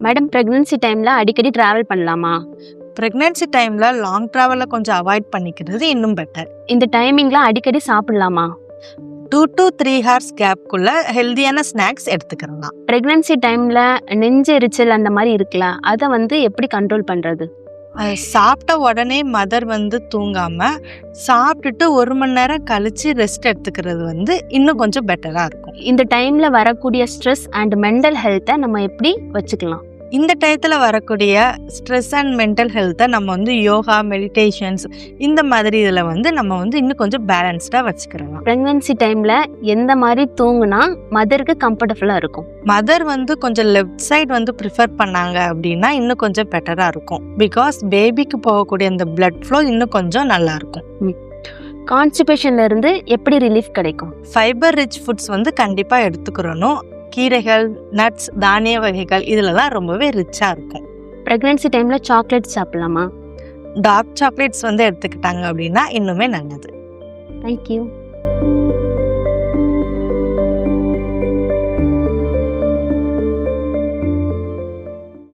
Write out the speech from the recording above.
Madam pregnancy டைமில் அடிக்கடி travel பண்ணலாமா? ப்ரெக்னென்சி டைமில் லாங் ட்ராவலில் கொஞ்சம் அவாய்ட் பண்ணிக்கிறது இன்னும் பெட்டர். இந்த டைமிங்கில் அடிக்கடி சாப்பிடலாமா? 2 to 3 ஹார்ஸ் கேப்குள்ளே ஹெல்த்தியான ஸ்நாக்ஸ் எடுத்துக்கிறலாம். ப்ரெக்னன்சி டைமில் நெஞ்சு எரிச்சல் அந்த மாதிரி இருக்குல்ல, அதை எப்படி கண்ட்ரோல் பண்ணுறது? சாப்பிட்ட உடனே மதர் தூங்காமல் சாப்பிட்டுட்டு 1 மணி நேரம் கழித்து ரெஸ்ட் எடுத்துக்கிறது இன்னும் கொஞ்சம் பெட்டராக இருக்கும். இந்த டைமில் வரக்கூடிய ஸ்ட்ரெஸ் அண்ட் மென்டல் ஹெல்த்தை நம்ம எப்படி வச்சுக்கலாம்? இந்த டயத்தில் வரக்கூடிய ஸ்ட்ரெஸ் அண்ட் மென்டல் ஹெல்த்தை நம்ம யோகா, மெடிடேஷன்ஸ் இந்த மாதிரி இதில் நம்ம இன்னும் கொஞ்சம் பேலன்ஸ்டாக வச்சுக்கிறலாம். ப்ரெக்னன்சி டைமில் எந்த மாதிரி தூங்குனா மதருக்கு கம்ஃபர்டபுளாக இருக்கும்? மதர் கொஞ்சம் லெஃப்ட் சைடு ப்ரிஃபர் பண்ணாங்க அப்படின்னா இன்னும் கொஞ்சம் பெட்டராக இருக்கும். பிகாஸ் பேபிக்கு போகக்கூடிய அந்த பிளட் ஃப்ளோ இன்னும் கொஞ்சம் நல்லா இருக்கும். கான்ஸ்டிபேஷன்ல இருந்து எப்படி ரிலீஃப் கிடைக்கும்? ஃபைபர் ரிச் ஃபுட்ஸ் கண்டிப்பாக எடுத்துக்கிறணும். கீரைகள், நட்ஸ், தானிய வகைகள் இதில் தான் ரொம்பவே ரிச்சாக இருக்கும். ப்ரெக்னன்சி டைமில் சாக்லேட் சாப்பிடலாமா? டார்க் சாக்லேட்ஸ் எடுத்துக்கிட்டாங்க அப்படின்னா இன்னுமே நல்லது. தேங்க்யூ.